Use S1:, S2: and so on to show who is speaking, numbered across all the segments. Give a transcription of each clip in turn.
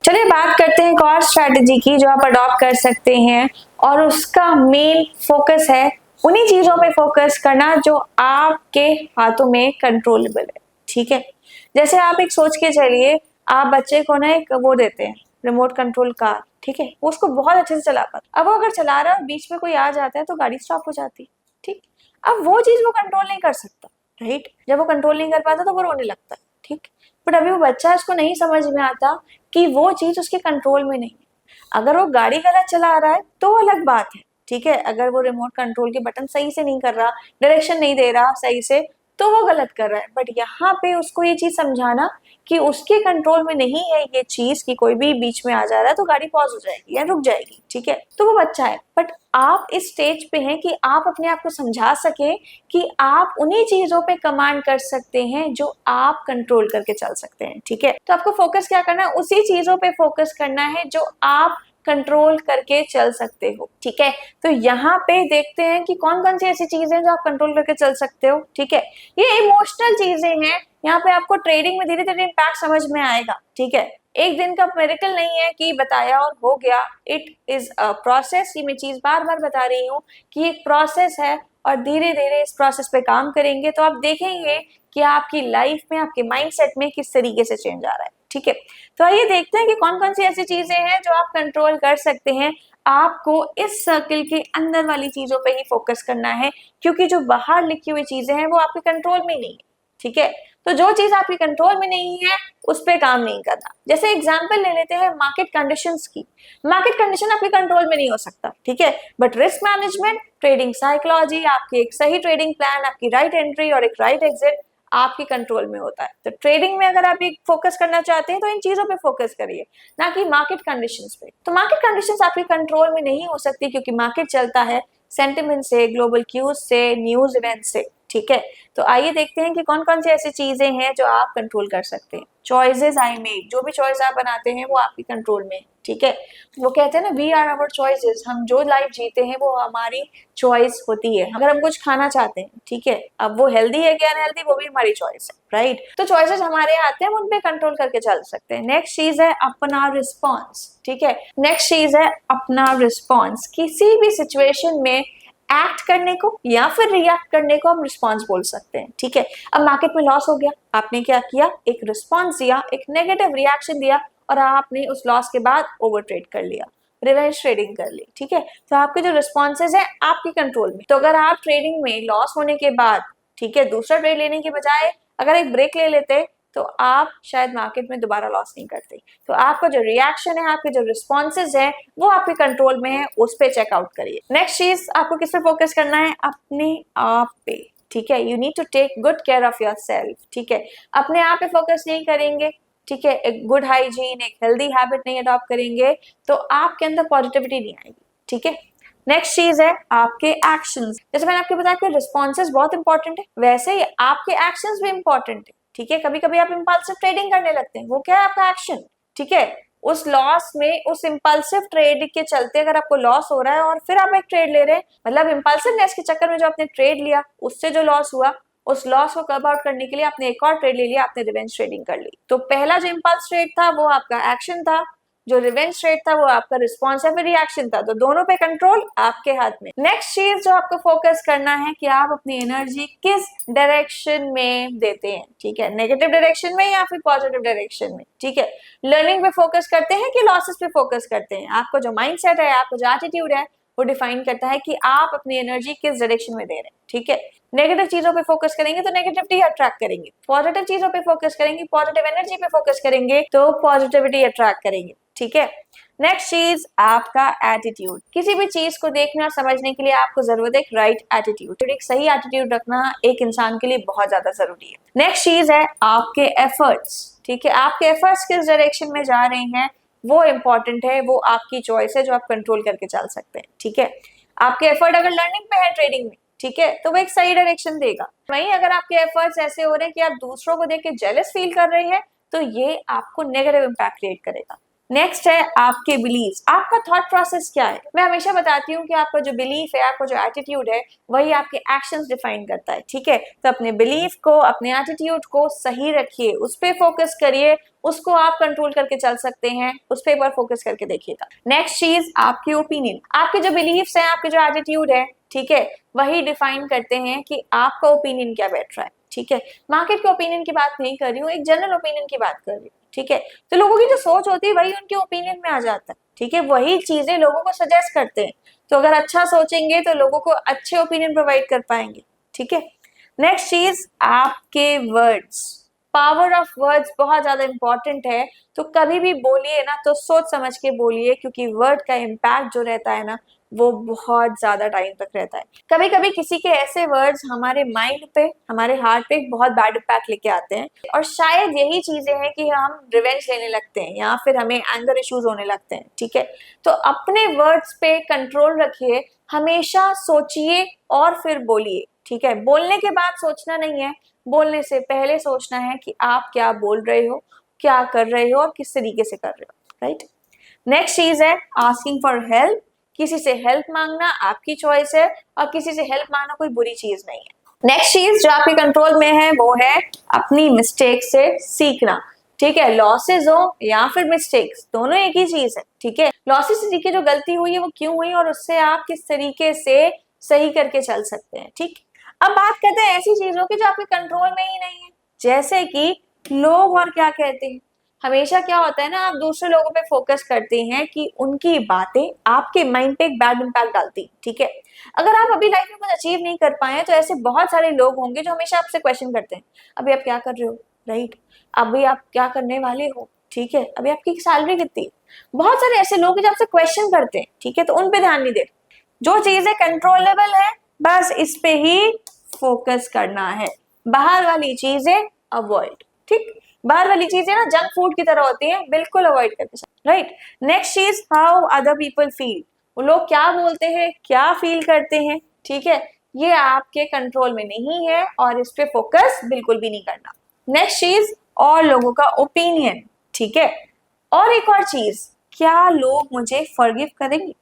S1: चलिए बात करते हैं एक और स्ट्रैटेजी की जो आप अडॉप्ट कर सकते हैं और उसका मेन फोकस है उन्हीं चीजों पे फोकस करना जो आपके हाथों में कंट्रोलेबल है। ठीक है, जैसे आप एक सोच के चलिए, आप बच्चे को ना एक वो देते हैं रिमोट कंट्रोल कार। ठीक है, वो उसको बहुत अच्छे से चला पाता, अब वो अगर चला रहा है बीच में कोई आ जाता है तो गाड़ी स्टॉप हो जाती है। ठीक, अब वो चीज वो कंट्रोल नहीं कर सकता, राइट। जब वो कंट्रोल नहीं कर पाता तो वो रोने लगता है। ठीक, बट अभी वो बच्चा उसको नहीं समझ में आता कि वो चीज उसके कंट्रोल में नहीं है। अगर वो गाड़ी गलत चला रहा है तो अलग बात है। ठीक है, अगर वो रिमोट कंट्रोल के बटन सही से नहीं कर रहा, डायरेक्शन नहीं दे रहा सही से, तो वो गलत कर रहा है। बट यहाँ पे उसको ये चीज समझाना कि उसके कंट्रोल में नहीं है ये चीज, कि कोई भी बीच में आ जा रहा है तो गाड़ी पॉज हो जाएगी या रुक जाएगी। ठीक है, तो वो बच्चा है, बट आप इस स्टेज पे हैं कि आप अपने आप को समझा सके कि आप उन्हीं चीजों पे कमांड कर सकते हैं जो आप कंट्रोल करके चल सकते हैं। ठीक है, तो आपको फोकस क्या करना है, उसी चीजों पे फोकस करना है जो आप कंट्रोल करके चल सकते हो। ठीक है, तो यहाँ पे देखते हैं कि कौन कौन सी ऐसी चीजें हैं जो आप कंट्रोल करके चल सकते हो। ठीक है, ये इमोशनल चीजें हैं, यहाँ पे आपको ट्रेडिंग में धीरे धीरे इम्पैक्ट समझ में आएगा। ठीक है, एक दिन का मेरेकल नहीं है कि बताया और हो गया, इट इज अ प्रोसेस। ये मैं चीज बार बार बता रही हूँ कि एक प्रोसेस है और धीरे धीरे इस प्रोसेस पे काम करेंगे तो आप देखेंगे कि आपकी लाइफ में, आपके माइंडसेट में किस तरीके से चेंज आ रहा है। ठीक है, तो आइए देखते हैं कि कौन कौन सी ऐसी चीजें हैं जो आप कंट्रोल कर सकते हैं। आपको इस सर्किल के अंदर वाली चीजों पे ही फोकस करना है, क्योंकि जो बाहर लिखी हुई चीजें हैं वो आपके कंट्रोल में नहीं है। ठीक है, तो जो चीज आपके कंट्रोल में नहीं है उस पर काम नहीं करना। जैसे एग्जाम्पल ले लेते हैं मार्केट कंडीशंस की। मार्केट कंडीशन आपके कंट्रोल में नहीं हो सकता। ठीक है, but risk management, trading psychology, आपकी एक सही ट्रेडिंग प्लान, आपकी राइट एंट्री और एक राइट एग्जिट आपके कंट्रोल में होता है। तो ट्रेडिंग में अगर आप एक फोकस करना चाहते हैं तो इन चीजों पे फोकस करिए, ना कि मार्केट कंडीशंस पे। तो मार्केट कंडीशंस आपके कंट्रोल में नहीं हो सकती, क्योंकि मार्केट चलता है सेंटिमेंट से, ग्लोबल क्यूज से, न्यूज इवेंट से। ठीक है, तो आइए देखते हैं कि कौन कौन सी ऐसी चीजें हैं जो आप कंट्रोल कर सकते हैं। चॉइसेस आई मेक, जो भी चॉइस आप बनाते हैं वो आपके कंट्रोल में है। ठीक है, वो कहते हैं ना, वी आर आवर चॉइसेस, हम जो लाइफ जीते हैं वो हमारी चॉइस होती है। अगर हम कुछ खाना चाहते हैं, ठीक है, अब वो हेल्दी है कि अनहेल्दी वो भी हमारी चॉइस है, राइट। तो चॉइसेस हमारे आते हैं, हम उन पे कंट्रोल करके चल सकते हैं। नेक्स्ट चीज है अपना रिस्पॉन्स। ठीक है, नेक्स्ट चीज है अपना रिस्पॉन्स। किसी भी सिचुएशन में एक्ट करने को या फिर रिएक्ट करने को हम रिस्पॉन्स बोल सकते हैं। ठीक है, अब मार्केट में लॉस हो गया, आपने क्या किया, एक रिस्पॉन्स दिया, एक नेगेटिव रिएक्शन दिया और आपने उस लॉस के बाद ओवर ट्रेड कर लिया, रिवेंज ट्रेडिंग कर ली। ठीक है, तो आपके जो रिस्पॉन्सेज है आपके कंट्रोल में। तो अगर आप ट्रेडिंग में लॉस होने के बाद, ठीक है, दूसरा ट्रेड लेने के बजाय अगर एक ब्रेक ले लेते तो आप शायद मार्केट में दोबारा लॉस नहीं करते। तो आपका जो रिएक्शन है, आपके जो रिस्पॉन्सेज है वो आपके कंट्रोल में है, उस पर चेकआउट करिए। नेक्स्ट चीज आपको किस पे फोकस करना है, अपने आप पे। ठीक है, you need to take good care of yourself. ठीक है, अपने आप पे फोकस नहीं करेंगे, ठीक है, एक गुड हाइजीन, एक हेल्दी हैबिट नहीं अडॉप्ट करेंगे तो आपके अंदर पॉजिटिविटी नहीं आएगी। ठीक है, नेक्स्ट चीज है आपके एक्शंस। जैसे मैंने आपको बताया कि रिस्पॉन्सेज बहुत इंपॉर्टेंट है, वैसे ही आपके एक्शंस भी इंपॉर्टेंट है। ठीक है, कभी कभी आप इंपल्सिव ट्रेडिंग करने लगते हैं, वो क्या है, आपका एक्शन। ठीक है, उस लॉस में, उस इंपल्सिव ट्रेड के चलते अगर आपको लॉस हो रहा है और फिर आप एक ट्रेड ले रहे हैं, मतलब इंपल्सिवनेस के चक्कर में जो आपने ट्रेड लिया उससे जो लॉस हुआ, उस लॉस को कवर आउट करने के लिए आपने एक और ट्रेड ले लिया, आपने रिवेंज ट्रेडिंग कर ली। तो पहला जो इंपल्स ट्रेड था वो आपका एक्शन था, जो रिवेंज ट्रेड था वो आपका रिस्पॉन्स या फिर रिएक्शन था। तो दोनों पे कंट्रोल आपके हाथ में। नेक्स्ट चीज जो आपको फोकस करना है कि आप अपनी एनर्जी किस डायरेक्शन में देते हैं। ठीक है, नेगेटिव डायरेक्शन में या फिर पॉजिटिव डायरेक्शन में। ठीक है, लर्निंग पे फोकस करते हैं कि लॉसेस पे फोकस करते हैं। आपको जो माइंडसेट है, आपको जो एटीट्यूड है वो डिफाइन करता है कि आप अपनी एनर्जी किस डायरेक्शन में दे रहे हैं। ठीक है, नेगेटिव चीजों पे फोकस करेंगे तो नेगेटिविटी अट्रैक्ट करेंगे, पॉजिटिव चीजों पे फोकस करेंगे, पॉजिटिव एनर्जी पे फोकस करेंगे तो पॉजिटिविटी अट्रैक्ट करेंगे। ठीक है, नेक्स्ट चीज आपका एटीट्यूड। किसी भी चीज को देखने और समझने के लिए आपको जरूरत है एक राइट एटीट्यूड। एक सही एटीट्यूड रखना एक इंसान के लिए बहुत ज्यादा जरूरी है। नेक्स्ट चीज है आपके एफर्ट्स। ठीक है, आपके एफर्ट्स किस डायरेक्शन में जा रहे हैं वो इंपॉर्टेंट है, वो आपकी चॉइस है जो आप कंट्रोल करके चल सकते हैं। ठीक है, आपके एफर्ट अगर लर्निंग पे है, ट्रेडिंग में, ठीक है, तो वो एक सही डायरेक्शन देगा। वहीं अगर आपके एफर्ट्स ऐसे हो रहे हैं कि आप दूसरों को देख के जेलस फील कर रहे हैं तो ये आपको नेगेटिव इंपैक्ट क्रिएट करेगा। नेक्स्ट है आपके बिलीव्स, आपका थॉट प्रोसेस क्या है। मैं हमेशा बताती हूँ कि आपका जो बिलीफ है, आपका जो एटीट्यूड है, वही आपके एक्शंस डिफाइन करता है, ठीक है। तो अपने बिलीफ को, अपने एटीट्यूड को सही रखिए, उस पर फोकस करिए, उसको आप कंट्रोल करके चल सकते हैं, उस पर एक बार फोकस करके देखिएगा। नेक्स्ट चीज आपकी ओपिनियन, आपके जो बिलीव्स हैं, आपके जो एटीट्यूड है, ठीक है, वही डिफाइन करते हैं कि आपका ओपिनियन क्या बैठ रहा है, ठीक है। मार्केट के ओपिनियन की बात नहीं कर रही हूँ, एक जनरल ओपिनियन की बात कर रही हूँ, ठीक है। तो लोगों की जो सोच होती है वही उनके ओपिनियन में आ जाता है, ठीक है, वही चीजें लोगों को सजेस्ट करते हैं। तो अगर अच्छा सोचेंगे तो लोगों को अच्छे ओपिनियन प्रोवाइड कर पाएंगे, ठीक है। नेक्स्ट चीज आपके वर्ड्स, पावर ऑफ वर्ड्स बहुत ज्यादा इंपॉर्टेंट है। तो कभी भी बोलिए ना तो सोच समझ के बोलिए, क्योंकि वर्ड का इम्पैक्ट जो रहता है ना, वो बहुत ज्यादा टाइम तक रहता है। कभी कभी किसी के ऐसे वर्ड्स हमारे माइंड पे, हमारे हार्ट पे बहुत बैड इम्पैक्ट लेके आते हैं, और शायद यही चीजें हैं कि हम रिवेंज लेने लगते हैं या फिर हमें एंगर इश्यूज होने लगते हैं, ठीक है। तो अपने वर्ड्स पे कंट्रोल रखिए, हमेशा सोचिए और फिर बोलिए, ठीक है। बोलने के बाद सोचना नहीं है, बोलने से पहले सोचना है कि आप क्या बोल रहे हो, क्या कर रहे हो और किस तरीके से कर रहे हो, राइट। नेक्स्ट चीज है आस्किंग फॉर हेल्प, किसी से हेल्प मांगना आपकी चॉइस है, और किसी से हेल्प मांगना कोई बुरी चीज नहीं है। नेक्स्ट चीज जो आपके कंट्रोल में है वो है अपनी मिस्टेक से सीखना, ठीक है। लॉसेस हो या फिर मिस्टेक्स, दोनों एक ही चीज है, ठीक है। लॉसेस से सीखिए, जो गलती हुई है वो क्यों हुई और उससे आप किस तरीके से सही करके चल सकते हैं, ठीक। अब बात करते हैं ऐसी चीजों की जो आपके कंट्रोल में ही नहीं है, जैसे कि लोग और क्या कहते हैं। हमेशा क्या होता है ना, आप दूसरे लोगों पे फोकस करते हैं कि उनकी बातें आपके माइंड पे एक बैड इम्पैक्ट डालती है, ठीक है। अगर आप अभी लाइफ में कुछ अचीव नहीं कर पाए तो ऐसे बहुत सारे लोग होंगे जो हमेशा आपसे क्वेश्चन करते हैं, अभी आप क्या कर रहे हो, राइट, अभी आप क्या करने वाले हो, ठीक है, अभी आपकी सैलरी कितनी है। बहुत सारे ऐसे लोग हैं जो आपसे क्वेश्चन करते हैं, ठीक है, तो उन पे ध्यान नहीं दे। जो चीजें कंट्रोलेबल है बस इस पे ही फोकस करना है, बाहर वाली चीजें अवॉइड, ठीक। बाहर वाली चीजें ना जंक फूड की तरह होती हैं, बिल्कुल अवॉइड करके, राइट। नेक्स्ट चीज हाउ अदर पीपल फील, वो लोग क्या बोलते हैं, क्या फील करते हैं, ठीक है, ये आपके कंट्रोल में नहीं है और इस पे फोकस बिल्कुल भी नहीं करना। नेक्स्ट चीज और लोगों का ओपिनियन, ठीक है। और एक और चीज, क्या लोग मुझे फॉरगिव करेंगे।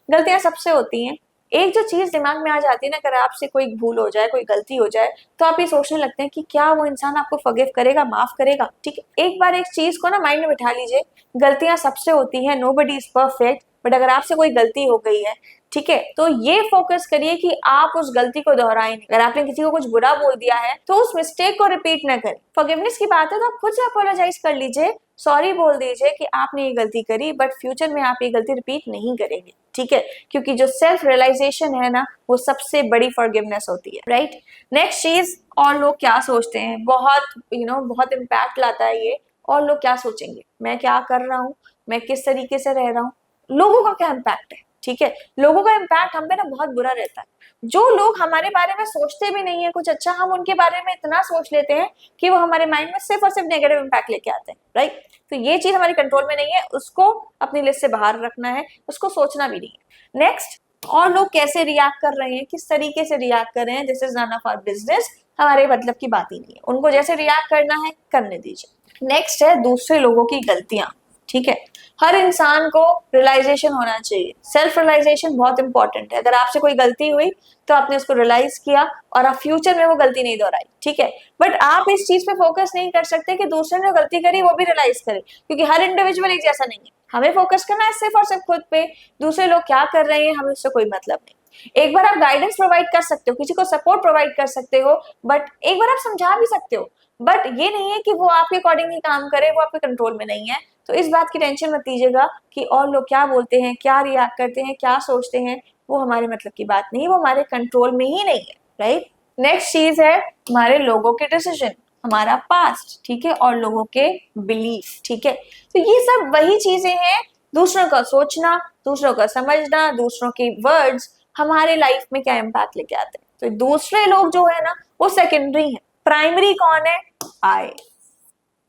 S1: गलतियां सबसे होती हैं, एक जो चीज दिमाग में आ जाती है ना, अगर आपसे कोई भूल हो जाए, कोई गलती हो जाए, तो आप ये सोचने लगते हैं कि क्या वो इंसान आपको फॉरगिव करेगा, माफ करेगा, ठीक है। एक बार एक चीज को ना माइंड में बिठा लीजिए, गलतियां सबसे होती हैं, नोबडी इज परफेक्ट, बट अगर आपसे कोई गलती हो गई है, ठीक है, तो ये फोकस करिए कि आप उस गलती को दोहराएं नहीं। अगर आपने किसी को कुछ बुरा बोल दिया है तो उस मिस्टेक को रिपीट ना करें। फॉरगिवनेस की बात है तो आप खुद से अपोलोजाइज कर लीजिए, सॉरी बोल दीजिए कि आपने ये गलती करी, बट फ्यूचर में आप ये गलती रिपीट नहीं करेंगे, ठीक है। क्योंकि जो सेल्फ रियलाइजेशन है ना, वो सबसे बड़ी फॉरगिवनेस होती है, राइट। नेक्स्ट चीज, और लोग क्या सोचते हैं, बहुत बहुत इम्पैक्ट लाता है ये। और लोग क्या सोचेंगे, मैं क्या कर रहा हूँ, मैं किस तरीके से रह रहा हूँ, लोगों का क्या इम्पैक्ट है, ठीक है। लोगों का इम्पैक्ट हम पे ना बहुत बुरा रहता है। जो लोग हमारे बारे में सोचते भी नहीं है कुछ अच्छा, हम उनके बारे में इतना सोच लेते हैं कि वो हमारे माइंड में सिर्फ और सिर्फ नेगेटिव इम्पैक्ट लेके आते हैं, राइट। तो ये चीज हमारे कंट्रोल में नहीं है, उसको अपनी लिस्ट से बाहर रखना है, उसको सोचना भी नहीं है। नेक्स्ट, और लोग कैसे रिएक्ट कर रहे हैं, किस तरीके से रिएक्ट कर रहे हैं, this is none of our business, हमारे मतलब की बात ही नहीं है। उनको जैसे रिएक्ट करना है करने दीजिए। नेक्स्ट है दूसरे लोगों की गलतियां, ठीक है। हर इंसान को रियलाइजेशन होना चाहिए, सेल्फ रियलाइजेशन बहुत इंपॉर्टेंट है। अगर आपसे कोई गलती हुई तो आपने उसको रियलाइज किया और आप फ्यूचर में वो गलती नहीं दोहराई, ठीक है। बट आप इस चीज पे फोकस नहीं कर सकते कि दूसरे ने गलती करी वो भी रियलाइज करे, क्योंकि हर इंडिविजुअल एक जैसा नहीं है। हमें फोकस करना है सिर्फ और सिर्फ खुद पे, दूसरे लोग क्या कर रहे हैं हमें उससे कोई मतलब नहीं। एक बार आप गाइडेंस प्रोवाइड कर सकते हो, किसी को सपोर्ट प्रोवाइड कर सकते हो, बट एक बार आप समझा भी सकते हो, बट ये नहीं है कि वो आपके अकॉर्डिंग ही काम करे, वो आपके कंट्रोल में नहीं है। तो इस बात की टेंशन मत लीजिएगा कि और लोग क्या बोलते हैं, क्या रिएक्ट करते हैं, क्या सोचते हैं, वो हमारे मतलब की बात नहीं है, वो हमारे कंट्रोल में ही नहीं है, राइट। नेक्स्ट चीज है हमारे लोगों के डिसीजन, हमारा पास्ट, ठीक है, और लोगों के बिलीफ, ठीक है। तो ये सब वही चीजें हैं, दूसरों का सोचना, दूसरों का समझना, दूसरों के वर्ड्स हमारे लाइफ में क्या इम्पैक्ट लेके आते हैं। तो दूसरे लोग जो है ना वो सेकेंडरी है, प्राइमरी कौन है,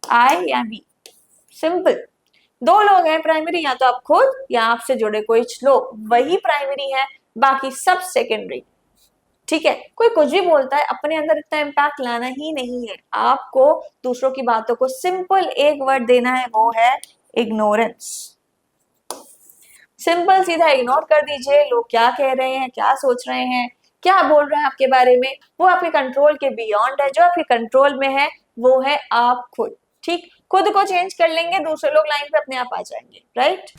S1: आई या बी, सिंपल। दो लोग हैं प्राइमरी, या तो आप खुद या आपसे जुड़े कोई लोग, वही प्राइमरी है, बाकी सब सेकेंडरी, ठीक है। कोई कुछ भी बोलता है, अपने अंदर इतना इम्पैक्ट लाना ही नहीं है। आपको दूसरों की बातों को सिंपल एक वर्ड देना है, वो है इग्नोरेंस। सिंपल सीधा इग्नोर कर दीजिए, लोग क्या कह रहे हैं, क्या सोच रहे हैं, क्या बोल रहे हैं आपके बारे में, वो आपके कंट्रोल के बियॉन्ड है। जो आपके कंट्रोल में है वो है आप खुद। ठीक, खुद को चेंज कर लेंगे, दूसरे लोग लाइन पे अपने आप आ जाएंगे, राइट।